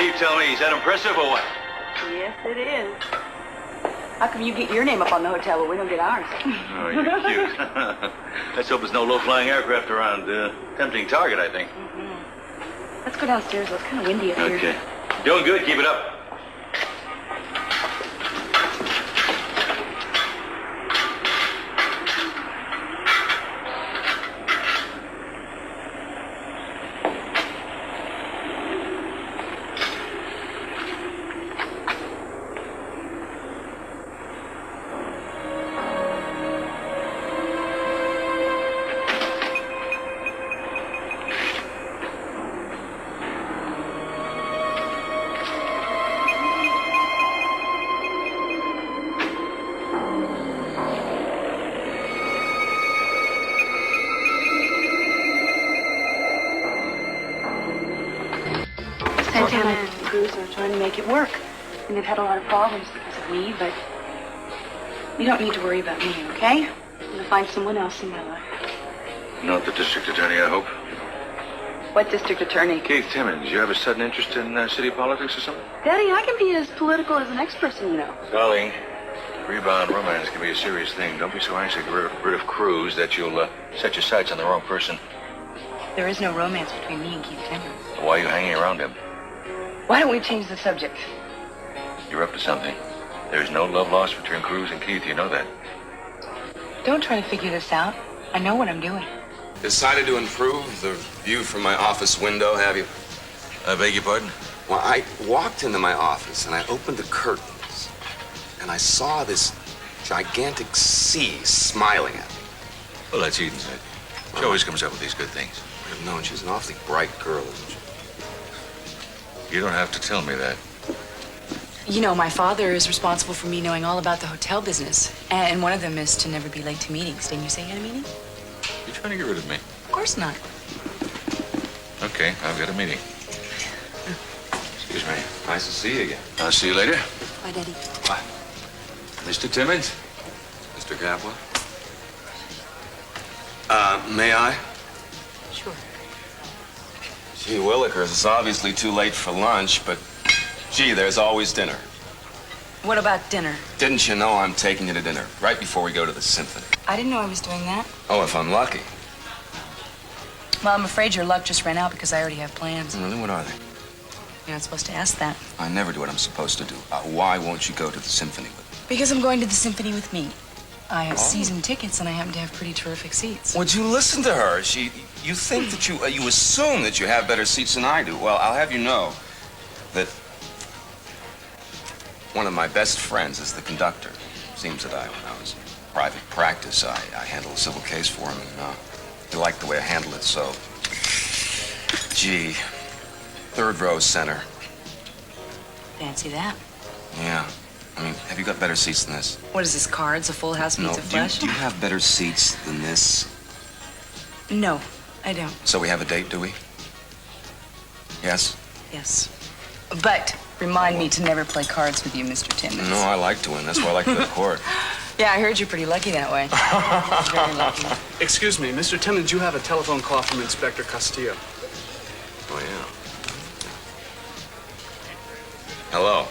Steve, tell me, is that impressive or what? Yes, it is. How come you get your name up on the hotel, but we don't get ours? Oh, you're cute. Let's hope there's no low-flying aircraft around. Tempting target, I think. Mm-hmm. Let's go downstairs. It's kind of windy up here. Okay. Doing good. Keep it up. Santana and Cruz are trying to make it work. And they've had a lot of problems because of me, but you don't need to worry about me, okay? I'm going to find someone else in my life. Not the district attorney, I hope. What district attorney? Keith Timmons, you have a sudden interest in city politics or something? Daddy, I can be as political as the next person you know. Darling, rebound romance can be a serious thing. Don't be so anxious to get rid of Cruz that you'll set your sights on the wrong person. There is no romance between me and Keith Timmons. Why are you hanging around him? Why don't we change the subject? You're up to something. There's no love lost between Cruz and Keith. You know that. Don't try to figure this out. I know what I'm doing. Decided to improve the view from my office window, have you? I beg your pardon? Well, I walked into my office and I opened the curtains and I saw this gigantic sea smiling at me. Well, that's Eden's it. She always comes up with these good things. I'd have known she's an awfully bright girl, isn't she? You don't have to tell me that. You know, my father is responsible for me knowing all about the hotel business. And one of them is to never be late to meetings. Didn't you say you had a meeting? You're trying to get rid of me. Of course not. Okay, I've got a meeting. Excuse me. Nice to see you again. I'll see you later. Bye, Daddy. Bye. Mr. Timmons? Mr. Kaplan? May I? Sure. Gee willikers, it's obviously too late for lunch, but gee, there's always dinner. What about dinner? Didn't you know I'm taking you to dinner right before we go to the symphony? I didn't know I was doing that. Oh, if I'm lucky. Well, I'm afraid your luck just ran out because I already have plans. Really? What are they? You're not supposed to ask that. I never do what I'm supposed to do. Why won't you go to the symphony with me? Because I'm going to the symphony with me. I have season tickets and I happen to have pretty terrific seats. Would you listen to her? You think that you assume that you have better seats than I do. Well, I'll have you know that one of my best friends is the conductor. Seems that when I was in private practice, I handled a civil case for him, and he liked the way I handled it, so... Gee, third row center. Fancy that. Yeah. I mean, have you got better seats than this? What is this, cards? A full house meets a flush? Do you have better seats than this? No, I don't. So we have a date, do we? Yes? Yes. But remind me to never play cards with you, Mr. Timmons. No, I like to win. That's why I like to go to court. Yeah, I heard you're pretty lucky that way. Very lucky. Excuse me, Mr. Timmons, you have a telephone call from Inspector Castillo. Oh, yeah. Hello.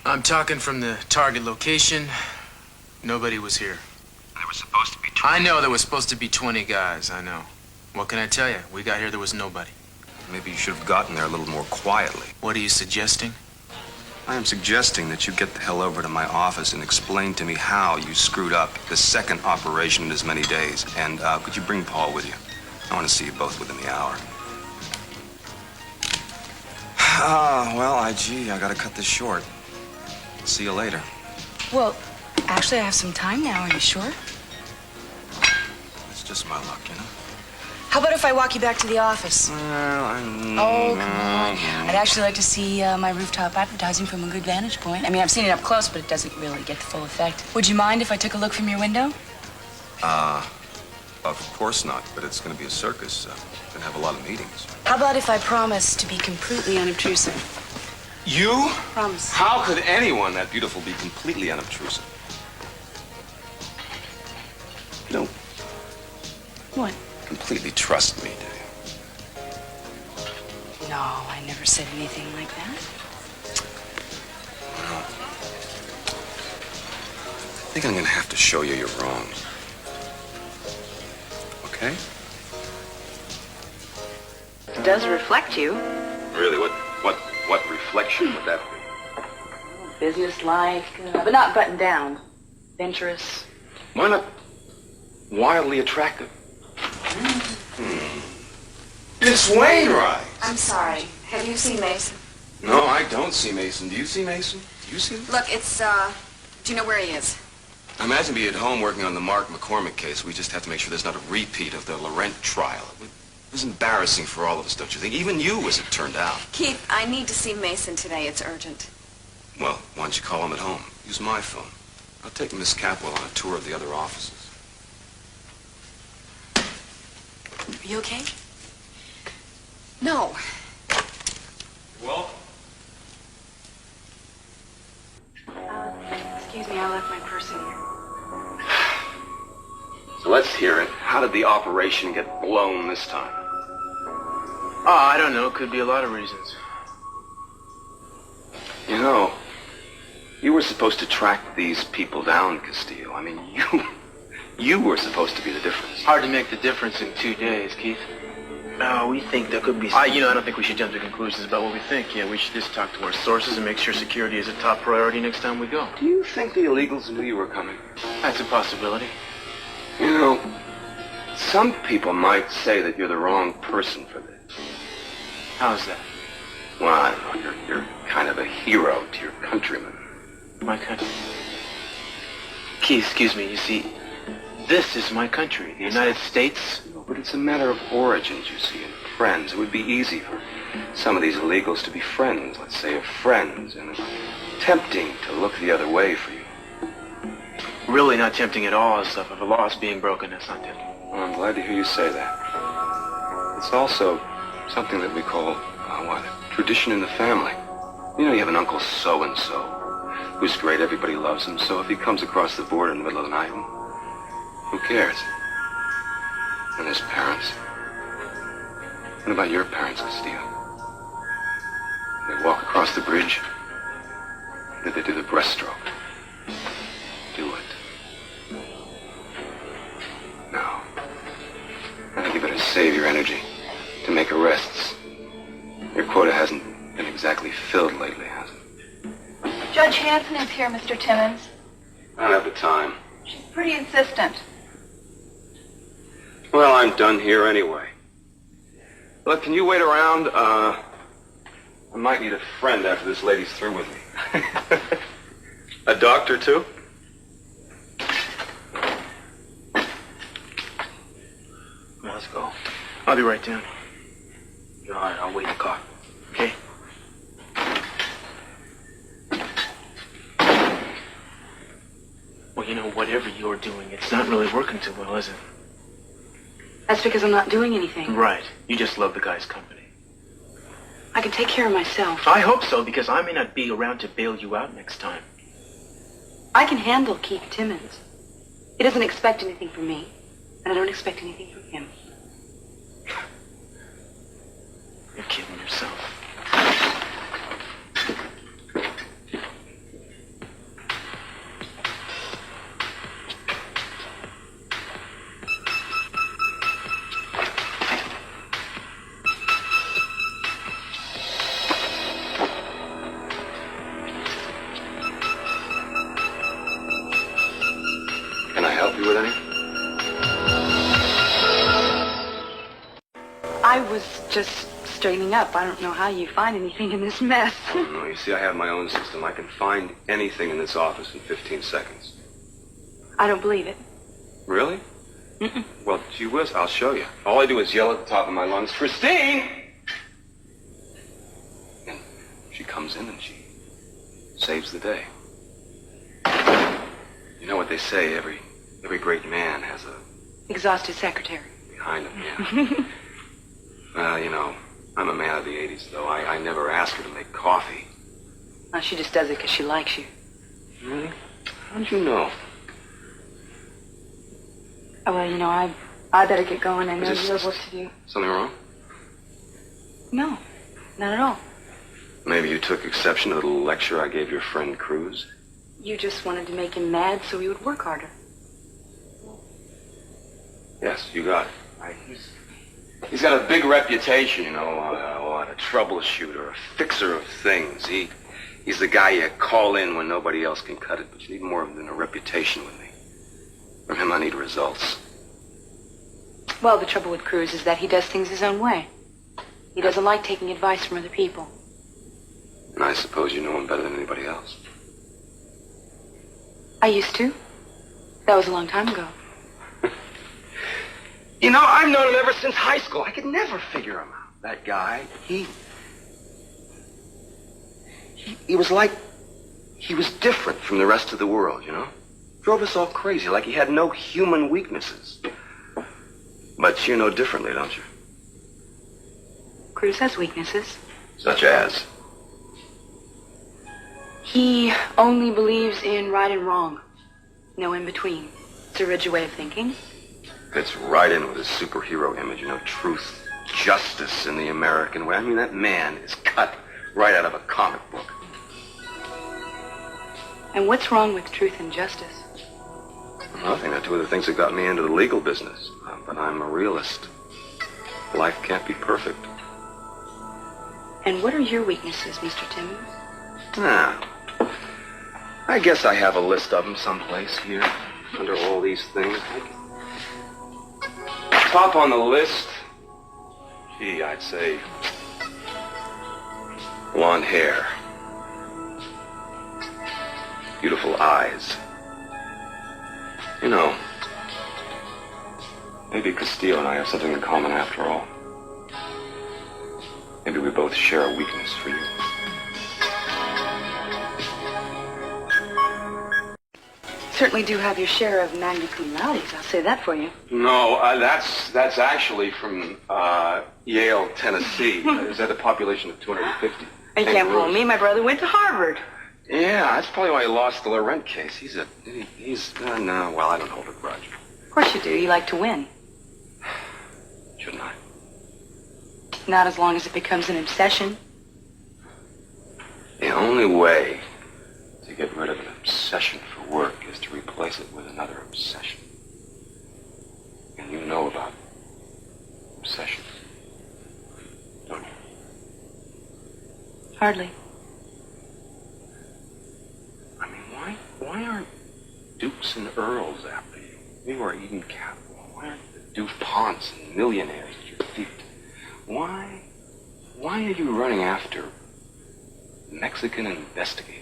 I'm talking from the target location. Nobody was here. There was supposed to be 20. I know there was supposed to be 20 guys, I know. What can I tell you? We got here, there was nobody. Maybe you should have gotten there a little more quietly. What are you suggesting? I am suggesting that you get the hell over to my office and explain to me how you screwed up the second operation in as many days. And could you bring Paul with you? I want to see you both within the hour. Well, I gotta cut this short. See you later. Well, actually, I have some time now. Are you sure? It's just my luck, you know? How about if I walk you back to the office? Well, Oh, come on. I'd actually like to see my rooftop advertising from a good vantage point. I mean, I've seen it up close, but it doesn't really get the full effect. Would you mind if I took a look from your window? Of course not, but it's gonna be a circus. We're gonna have a lot of meetings. How about if I promise to be completely unobtrusive? You? Promise. How could anyone that beautiful be completely unobtrusive? You don't What? completely trust me, do you? No, I never said anything like that. Well, I think I'm gonna have to show you you're wrong. Okay? It does reflect you. Really? What reflection would that be? Business-like, but not buttoned down. Adventurous. Why not wildly attractive? Miss Wainwright! I'm sorry. Have you seen Mason? No, I don't see Mason. Do you see Mason? Do you see him? Look, it's, do you know where he is? I imagine be at home working on the Mark McCormick case. We just have to make sure there's not a repeat of the Laurent trial. It was embarrassing for all of us, don't you think? Even you, as it turned out. Keith, I need to see Mason today. It's urgent. Well, why don't you call him at home? Use my phone. I'll take Miss Capwell on a tour of the other offices. Are you okay? No. Well? Excuse me, I left my purse in here. So let's hear it. How did the operation get blown this time? Oh, I don't know. Could be a lot of reasons. You know, you were supposed to track these people down, Castillo. I mean, you were supposed to be the difference. Hard to make the difference in 2 days, Keith. No, we think there could be... I don't think we should jump to conclusions about what we think. Yeah, we should just talk to our sources and make sure security is a top priority next time we go. Do you think the illegals knew you were coming? That's a possibility. You know, some people might say that you're the wrong person for this. How's that? Well, I don't know. You're kind of a hero to your countrymen. My country. Keith, excuse me, you see, this is my country, the United States. No, but it's a matter of origins, you see, and friends. It would be easy for some of these illegals to be friends, let's say, of friends, and it's tempting to look the other way for you. Really not tempting at all, stuff. If a law is being broken, that's not tempting. Well, I'm glad to hear you say that. It's also something that we call, tradition in the family. You know, you have an uncle so-and-so who's great, everybody loves him, so if he comes across the border in the middle of the night, who cares? And his parents? What about your parents, Castillo? They walk across the bridge? Did they do the breaststroke? Do it. No. I think you better save your energy to make arrests. Your quota hasn't been exactly filled lately, has it? Judge Hanson is here, Mr. Timmons. I don't have the time. She's pretty insistent. Well, I'm done here anyway. Look, can you wait around? I might need a friend after this lady's through with me. A doctor, too? Well, let's go. I'll be right down. All right, I'll wait in the car. Okay? Well, you know, whatever you're doing, it's not really working too well, is it? That's because I'm not doing anything. Right. You just love the guy's company. I can take care of myself. I hope so, because I may not be around to bail you out next time. I can handle Keith Timmons. He doesn't expect anything from me, and I don't expect anything from him. You're kidding yourself. Can I help you with anything? I was just straightening up. I don't know how you find anything in this mess. Oh, no, you see, I have my own system. I can find anything in this office in 15 seconds. I don't believe it. Really? Mm-mm. Well, gee whiz, I'll show you. All I do is yell at the top of my lungs, Christine! And she comes in and she saves the day. You know what they say, every great man has a Exhausted secretary. behind him, yeah. Well, you know, I'm a man of the 80s, though. I never ask her to make coffee. Well, she just does it because she likes you. Really? How'd you know? Oh, well, you know, I better get going. I know Is this- you have work to do. Something wrong? No. Not at all. Maybe you took exception to the little lecture I gave your friend Cruz? You just wanted to make him mad so he would work harder. Yes, you got it. He's got a big reputation, you know, a troubleshooter, a fixer of things. He's the guy you call in when nobody else can cut it, but you need more than a reputation with me. From him, I need results. Well, the trouble with Cruz is that he does things his own way. He doesn't like taking advice from other people. And I suppose you know him better than anybody else. I used to. That was a long time ago. You know, I've known him ever since high school. I could never figure him out. That guy, he was like, he was different from the rest of the world, you know? Drove us all crazy, like he had no human weaknesses. But you know differently, don't you? Cruz has weaknesses. Such as? He only believes in right and wrong. No in between. It's a rigid way of thinking. Fits right in with his superhero image, you know, truth, justice in the American way. I mean, that man is cut right out of a comic book. And what's wrong with truth and justice? Nothing. They're two of the things that got me into the legal business. But I'm a realist. Life can't be perfect. And what are your weaknesses, Mr. Timmons? Now, I guess I have a list of them someplace here, under all these things. Top on the list, gee, I'd say blonde hair, beautiful eyes. You know, maybe Castillo and I have something in common after all. Maybe we both share a weakness for you. Certainly do have your share of magna cum laudes, I'll say that for you. No, that's actually from Yale, Tennessee. Is that a population of 250? You can't fool me. My brother went to Harvard. Yeah, that's probably why he lost the Laurent case. He's no, well, I don't hold a grudge. Of course you do. You like to win. Shouldn't I? Not as long as it becomes an obsession. The only way to get rid of an obsession for work is to replace it with another obsession. And you know about obsessions, don't you? Hardly. I mean, why aren't dukes and earls after you? You are eating capital. Why aren't the DuPonts and millionaires at your feet? Why are you running after Mexican investigators?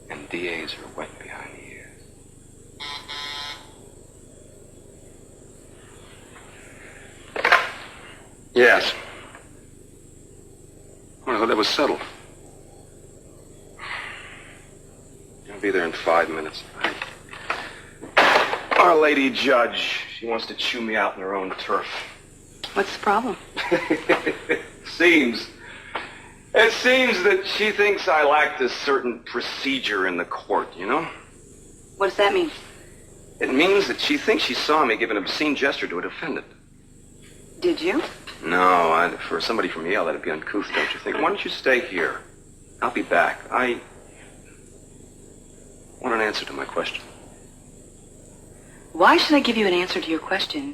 And DAs are wet behind the ears. Yes. Well, I thought that was settled. I'll be there in 5 minutes. Our lady judge, she wants to chew me out in her own turf. What's the problem? It seems that she thinks I lacked a certain procedure in the court, you know? What does that mean? It means that she thinks she saw me give an obscene gesture to a defendant. Did you? No, for somebody from Yale, that'd be uncouth, don't you think? Why don't you stay here? I'll be back. I want an answer to my question. Why should I give you an answer to your question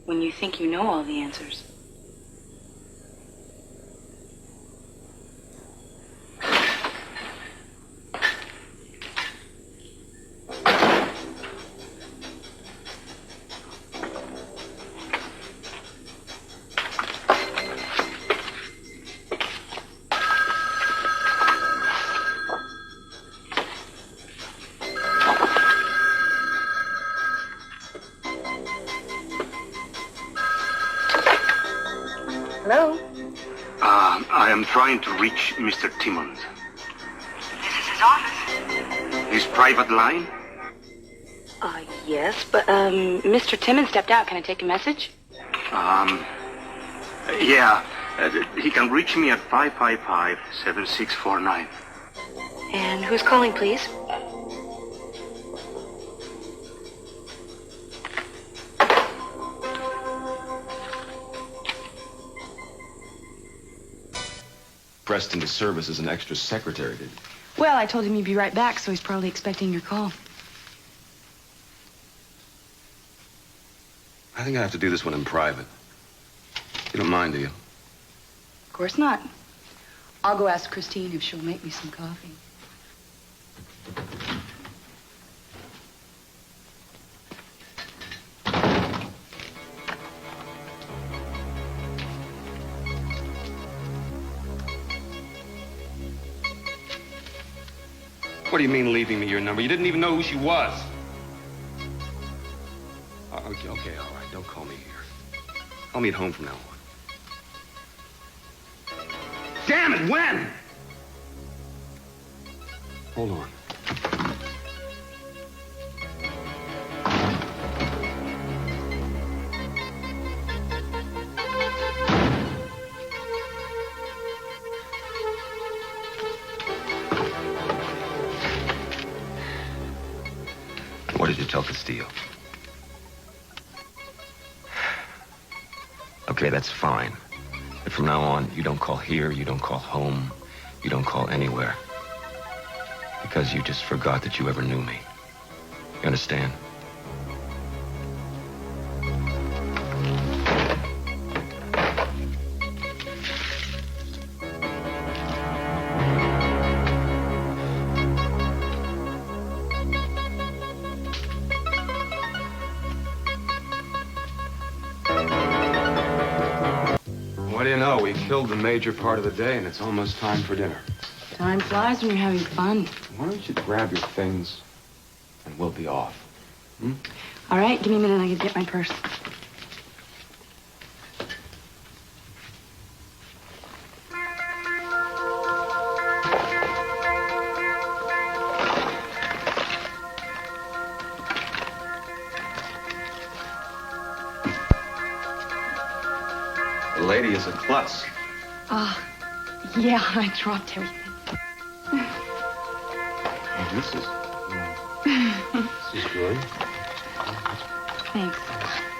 when you think you know all the answers? Hello? I am trying to reach Mr. Timmons. This is his office. His private line? Yes, but, Mr. Timmons stepped out. Can I take a message? Yeah. He can reach me at 555-7649. And who's calling, please? pressed into service as an extra secretary, did you? Well, I told him you'd be right back, so he's probably expecting your call. I think I have to do this one in private. You don't mind, do you? Of course not. I'll go ask Christine if she'll make me some coffee. What do you mean leaving me your number? You didn't even know who she was. Okay, all right. Don't call me here. Call me at home from now on. Damn it, when? Hold on. What did you tell Castillo? Okay, that's fine. But from now on, you don't call here, you don't call home, you don't call anywhere. Because you just forgot that you ever knew me. You understand? What do you know? We killed the major part of the day, and it's almost time for dinner. Time flies when you're having fun. Why don't you grab your things, and we'll be off. Hmm? All right, give me a minute. I can get my purse. The lady is a klutz. Yeah, I dropped everything. This is good. Thanks.